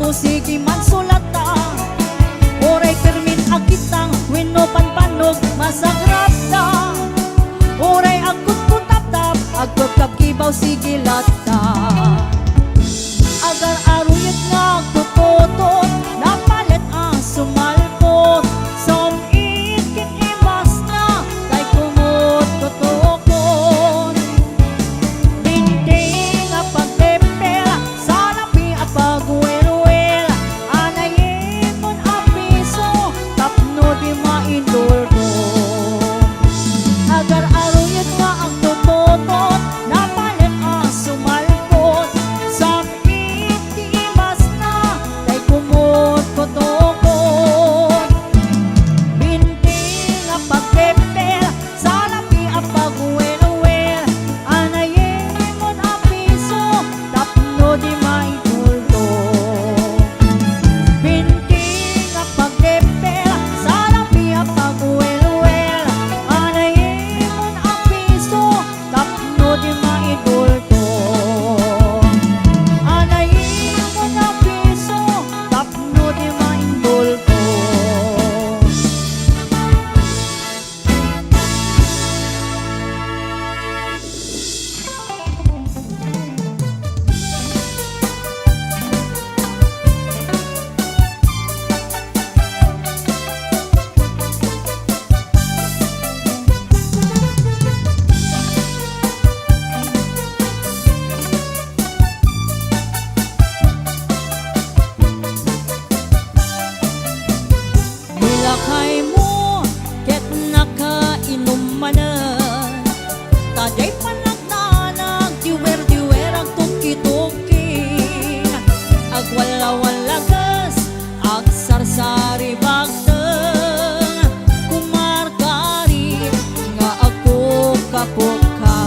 mo sige man sulata. Oray permin agitang wenno panpanog masagrap da. Oray agkut putap-tap agkut kibaw sige lata. Agar aruyot nga tututot napalit ang sumalpot. Som ikin imas na tay kumot tutokon. Dinding nga pagtepel sa lapi at pagwelwel. Anayin mon apiso tapno di mainduldo. Agar aruyot nga ang tututot napalit ang sumalpot. Som ikin imas na tay kumot tutokon. Dinding nga pagtepel sa lapi at pagwelwel. Anayin mon apiso tapno di mainduldo. Binti nga pagtepel sa lapi at pagwelwel. Anayin mon apiso tapno di mainduldo. Anayin mon apiso tapno di mainduldo. Nilakay mo, ket nakainom manan. Taday panagdanag, diwer-diwer ang tuki-tuki. Agwala-walagas, agsarsari bagteng. Kumarkari, nga ako kapuka.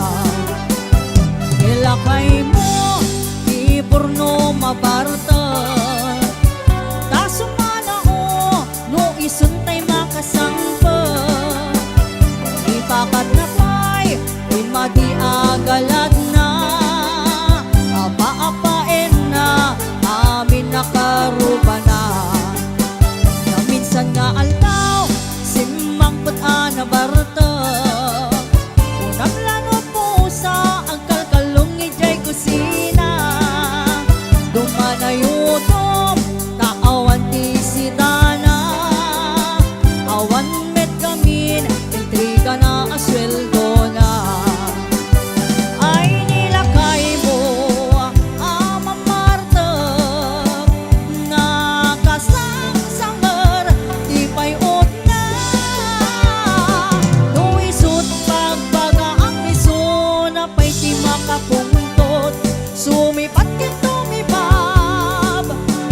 Nilakay mo, iburno mabarteng. Tasumana no isuntay makasangpa. Ipakat na pa'y madi agalad na. Apa-apain na amin nakaruba na. Na minsan nga altaw simang pata na barta. Unang lano po sa ang kalkalong ijay kusina. Dumanayutom taawan ti sidana. Awan met kamin intriga na asweldo na. Ay nilakay mo amang Marta. Nakasang-sangar di payot na. Nuisot pagbaga ang miso na pa'y di makapungtot. Sumipat ket tumibab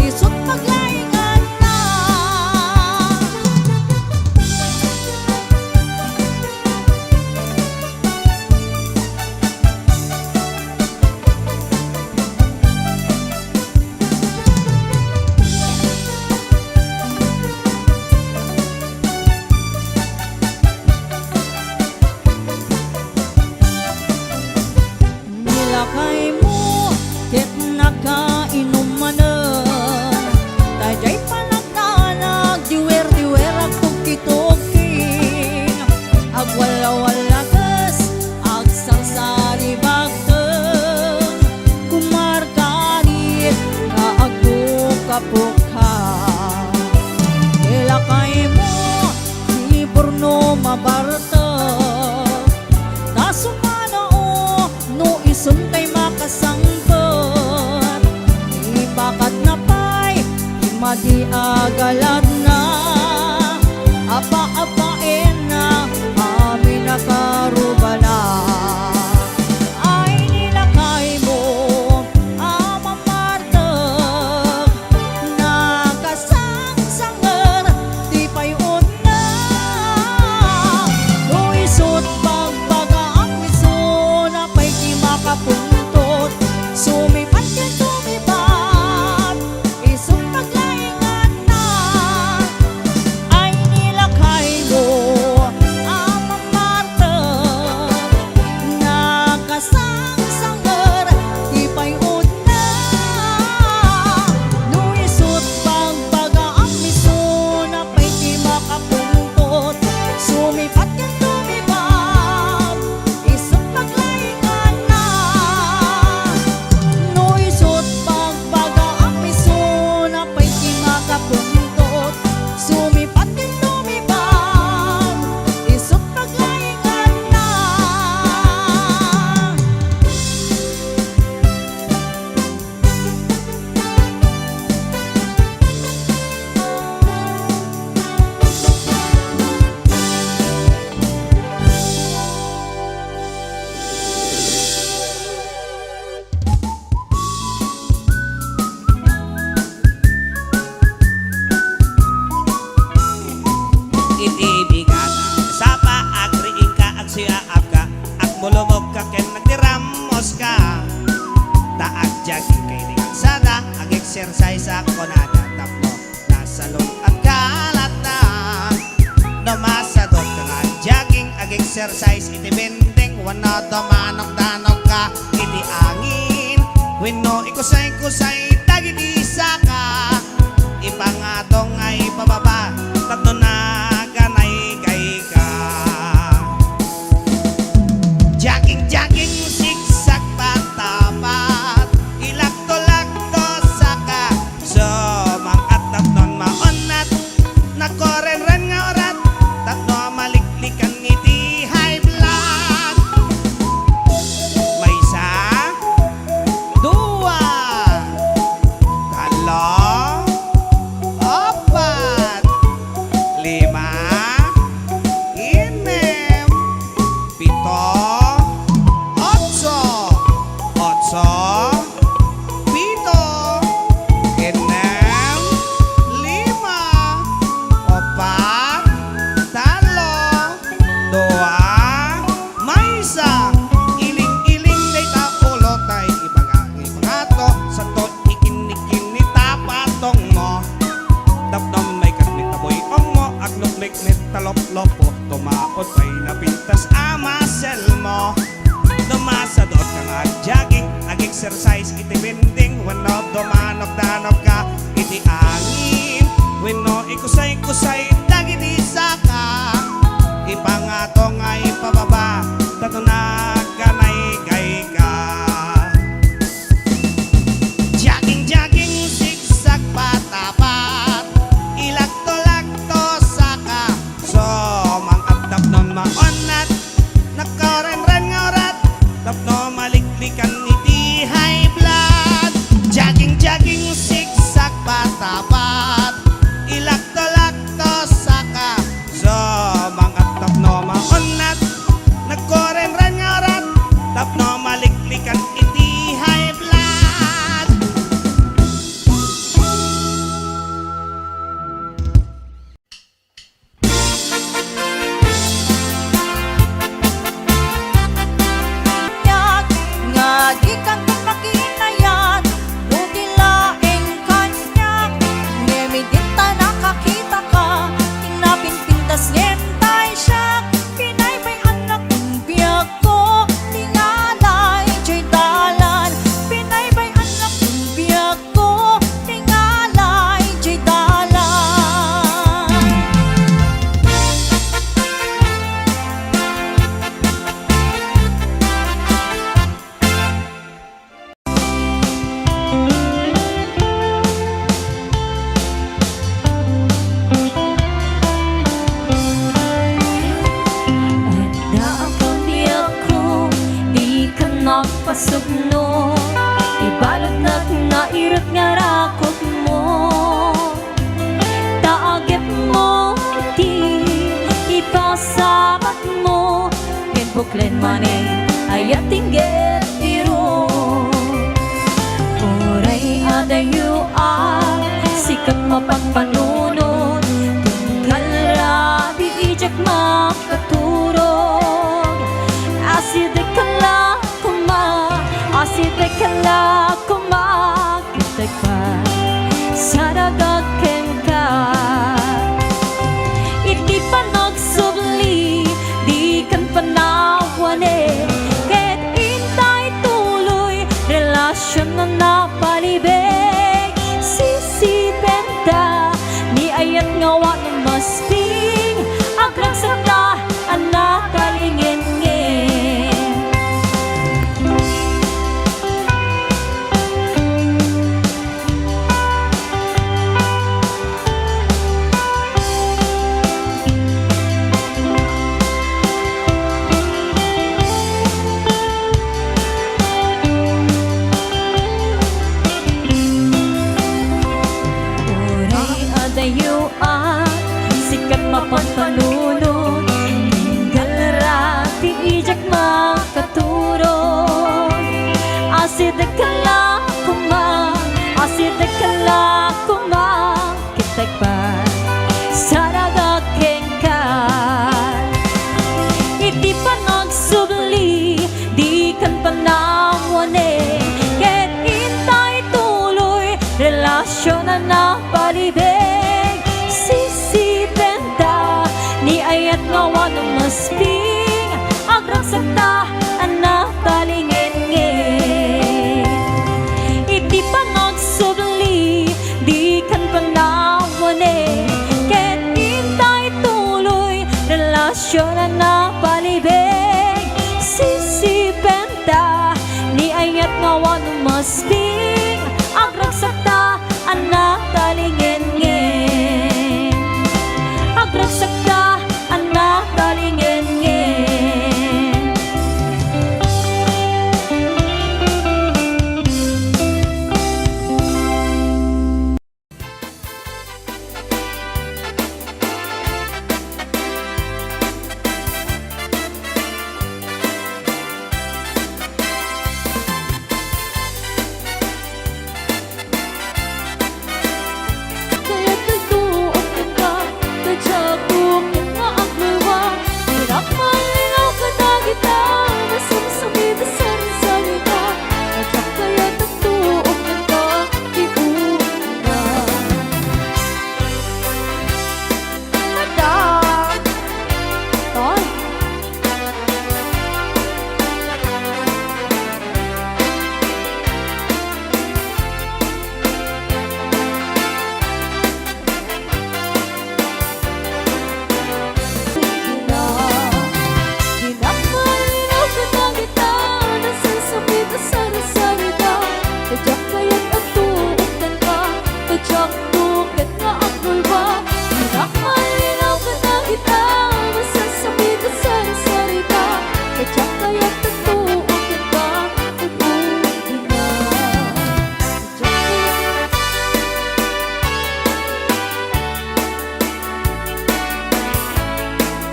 isot paglaingan na. Nilakay mo, ket nakainom manan. Tadyay panagdanag, diwer-diwer ang tuki-tuki. Agwala-walagas, agsarsari bagteng. Kumarkari, nga ako kapuka. Nilakay mo, iburno mabarta. Tasumana no isuntay makasangpot. Ipakat na pa'y madi agalad na. Apa-apain na amin nakaruba na. Ay nilakay mo amang Marta. Nakasang-sangar di payot na. Nuisot pagbaga ang miso na pa'y di makapuntot. Sumipat ket tumibab isot paglaingan na. Ay nilakay mo amang Marta. exercise ako natatap mo. Nasa loob ang kalat na namasadot ka nga jogging ag exercise iti bending wano dumanok-danok ka iti angin wenno ikusay-kusay dagiti saka ipangatong ay pababa tatno na ganay kay ka jogging zigzag patapat ilakto-lakto saka sumangat tatnon maunat nakoren-ren nga orat tatno maliklikan iti high blood may isa dua talo apat lima inem pito otso pito inem lima opat talo dua may isa iling-iling day ulo tay ibangato sa to ikinikin ni tapatong mo tapdom may karnit na boy mo agnok mit talop-lopo tumaot pa'y napintas amasel mo dumasadot ka nga jogging ag exercise iti bending wano dumanok-danok ka iti angin wenno ikusay-kusay dagiti saka ipangato nga ipababa tato na ganay kay ka jogging zigzag patapat ilakto-lakto saka sumangat tapnon maunat nakoren-ren nga orat tapno maliklikan iti high blood jogging zigzag patapat ilakto-lakto saka sumangat tapno maunat nakoren-ren nga orat tapno maliklikan iti high blood Yak, nga di kang makinayat, lugilaeng kanyak. Ngemidita nakakita ka, kinapinpintas ngentay siya. Pinay may anak ng biyag ko, tingalay joy dalan. Pinay may anak ng biyag ko, tingalay joy dalan. Ada ang biyak ko, di ka nagpasugno. Ibalot na nairot nga rakot mo. Taagip mo, di ipasabat mo. Kinbuklen manay, ayat tinggit iro. Oray adayo sikat mapagpanunod. Tungkal di ijak makaturog. Aside kala kuma kitag pa saragaken ka. Iti pa nagsubli di kan panawan ket intay tuloy relasyon na napalibig sisipenta ni ayat ngawa ng masping agragsata anak kalingin sikat mapagpanunod galra ti ijak makaturod aside kala kuma kitag pa saragaken ka. Iti pa nagsubli di kan panawan ket intay tuloy relasyon Asting agragsakta anak talingin-ngin Agragsakta anak talingin-ngin Kaya tagtuok ka, tadyago ka ang luwa Hirap malinaw ka na kita, masamsamid sa salita Tadyak kaya tagtuok ka, ibuong na Tadak! Tay! Hinakmalinaw ka na kita, nasasamid sa salita Tadyak kaya't atuukan ka, tadyak tukat nga ang bulwa Hinakmalinaw ka na kita, nasasamid sa salita Tadyak kaya't atuukan ka, ibuong na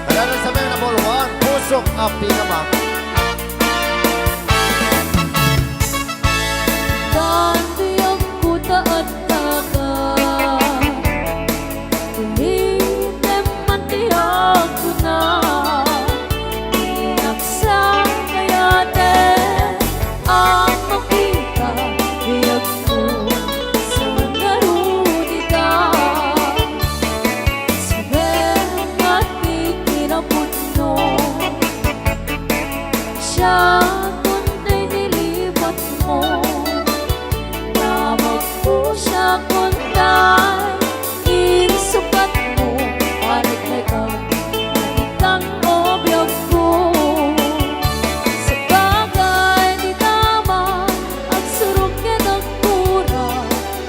Kailangan sa mga number 1, pusok ang pinamang. Dati ako taat ka Ulitin man tiyag ko na Inaksa kaya din ang makita Iyag ko sa narudita Sabeng at ikinaputno Siya kundi nilipat mo Tawag po siya kuntay Inisukat mo Palit na ikaw Nagitang obyog ko Sa bagay di tama Ang surog ka ng pura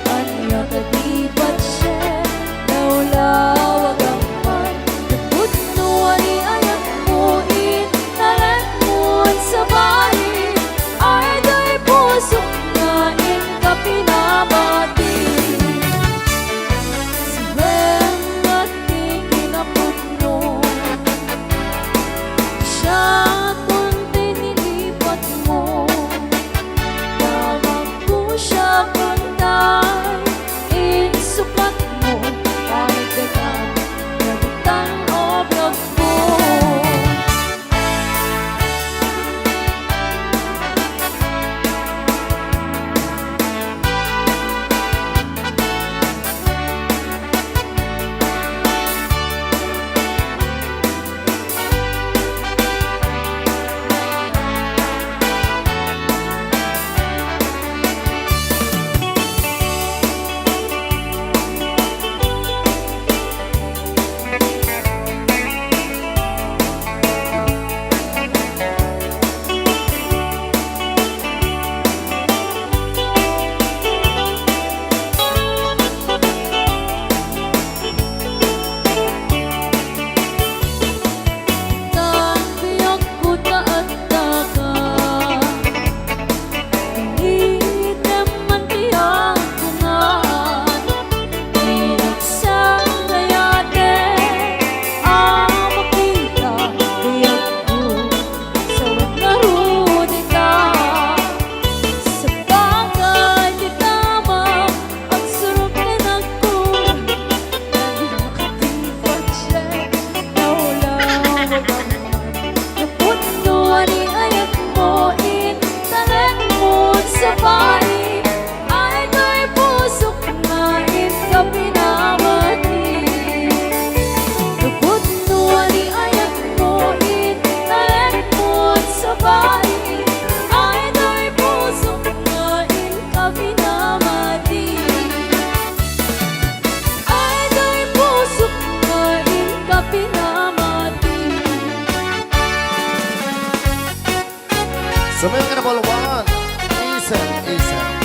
Anya ka di ba't siya Naulawag ang man Naputno ani ayak mo Inalan mo sa bahay Ay do'y pusok na ka pinabati Sabeng at ikinaputno Siya kundi nilipat mo Tawag ko siya kuntay Insukat mo Kahit ka nagitang obrog mo Dati ako taat ka Ulitin man tiyag ko nga Inaksa kaya din ang makita Iyag ko sa narudita Sa bagay di tama Ang surog ka ng kura Hindi makatipat siya Naulawag ang man Napuno ani ayak mo Intalan mo sa bahay Ay do'y pusok na ka pinamati Napuno ani ayak mo Intalan mo sa bahay Ay do'y pusok na ka pinamati Ay do'y pusok na ka pinamati Sa mga number 1, Isang.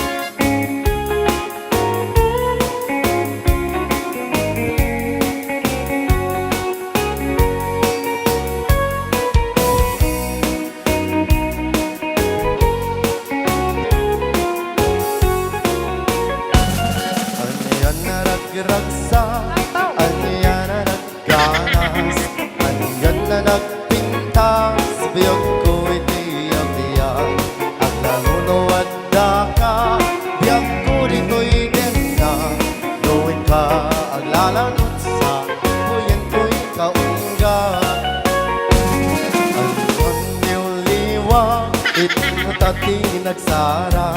Anya na nagganas, anya na nagpintas, biyag ko itiyak-tiyak. Ang nanunuwad na ka, biyag ko dito'y ganda. Gawin ka ang lalanot sa buyan ko'y kaunggan. Ang pandiuliwang, itutati nagsara.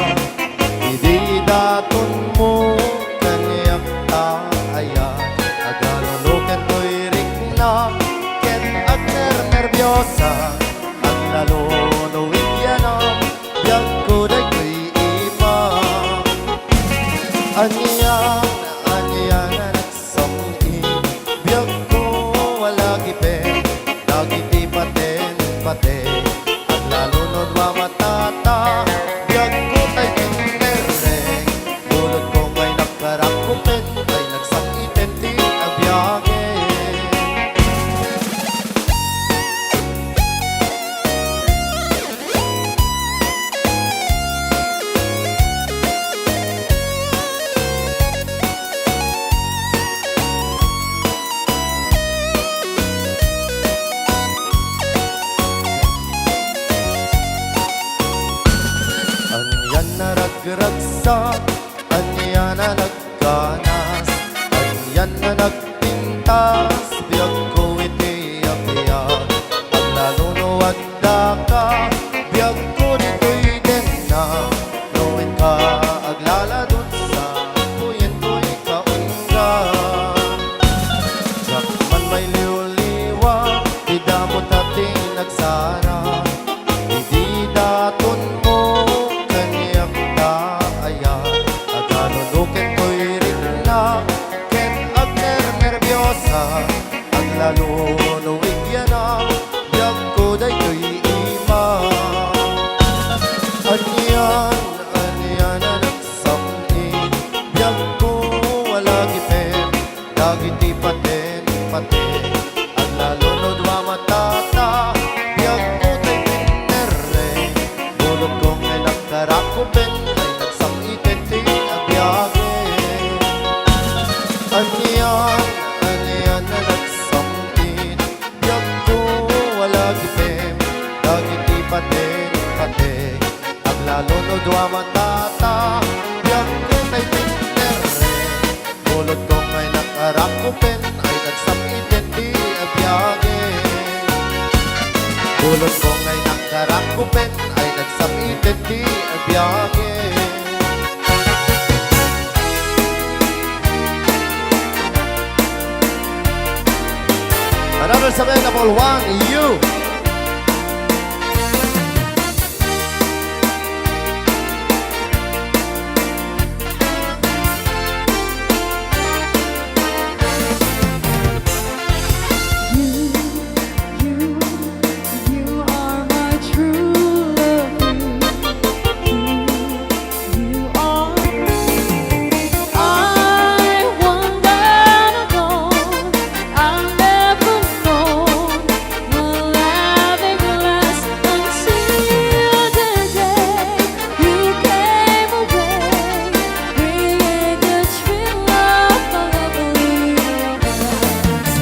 Hindi daton mo kanyak taaya. Agalulukan ko'y rikna, ken agner nervyosa. Ang lalunuwig yan ang biyag ko day ko'y iba. Anya na nagsamit, biyag ko wala gipe, nagiti paten pate. Ang lalunod mamatata, biyag ko tay kindereng. Bulod ko may nakarakupit, ay nagsakitin di ang biyage. Anyan na nagragsak, anyan na nagganas, anyan na nagpintas, biyag ko itiyak-tiyak. Ang nanunuwad na ka, biyag ko dito'y ganda. Gawin ka aglaladot sa buyan ko'y kaunggan. Jakman may liw-liwa, di damot ating nagsara. Hindi daton mo kanyak taaya. Aganunukin ko'y rikna, ken agner nervyosa. Ang lalunuwig yan ang biyag ko day ko'y ima. Anyan na nagsamit, biyag ko wala gipem, dagiti paten pate. Ang lalunod wa matata, biyag ko tay pinere. Bulog ko ngay nagkarakupin, ay nagsamiten ti ang biyage. Anyan na nagsamit, biyag ko wala gipem, dagiti paten pate. Ang lalunod wa matata, biyag ko tay pinere. Bulod ko ngay nakarakupin, ay nagsamiten ti ang biyage. Bulod ko ngay nakarakupin, ay nagsamiten ti ang biyage. Another available one, you. You are my true love. You are. I wonder alone. I'll never know what loving lasts until the day you came away, bringing the thrill of a lovely romance.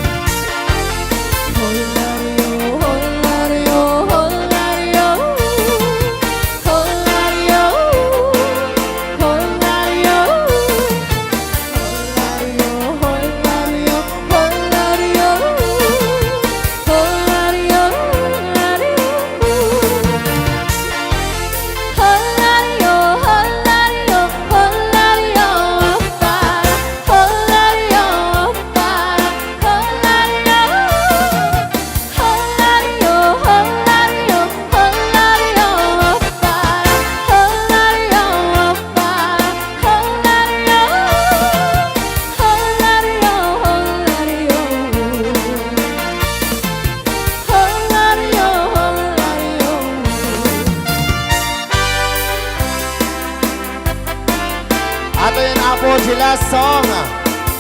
Ato yun po sila song.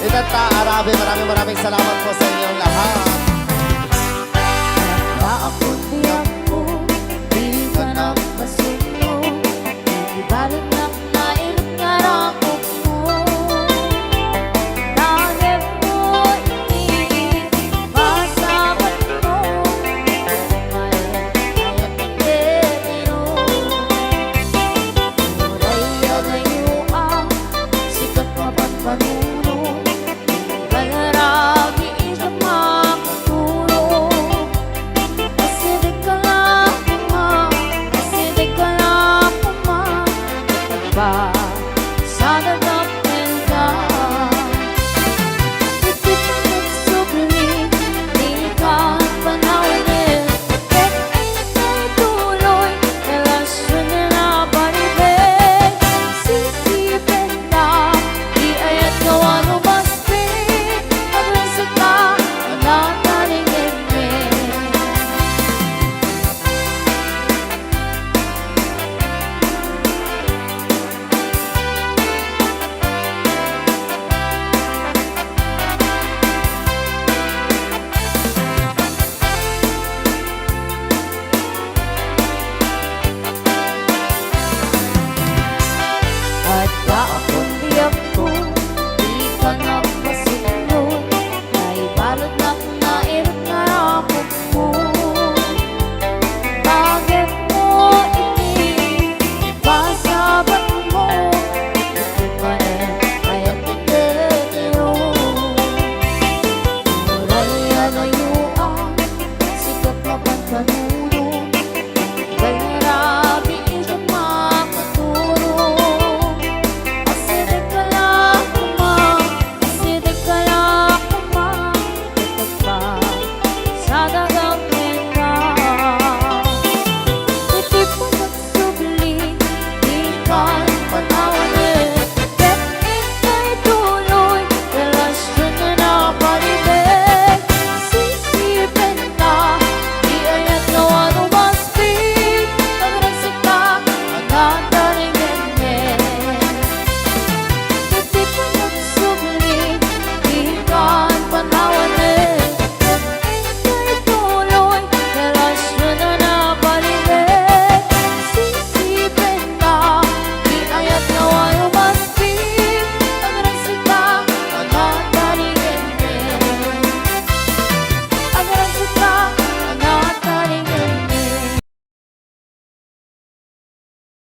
Itata Arabe, maraming salamat po sa inyong lahat. Ako, di ka nang masuk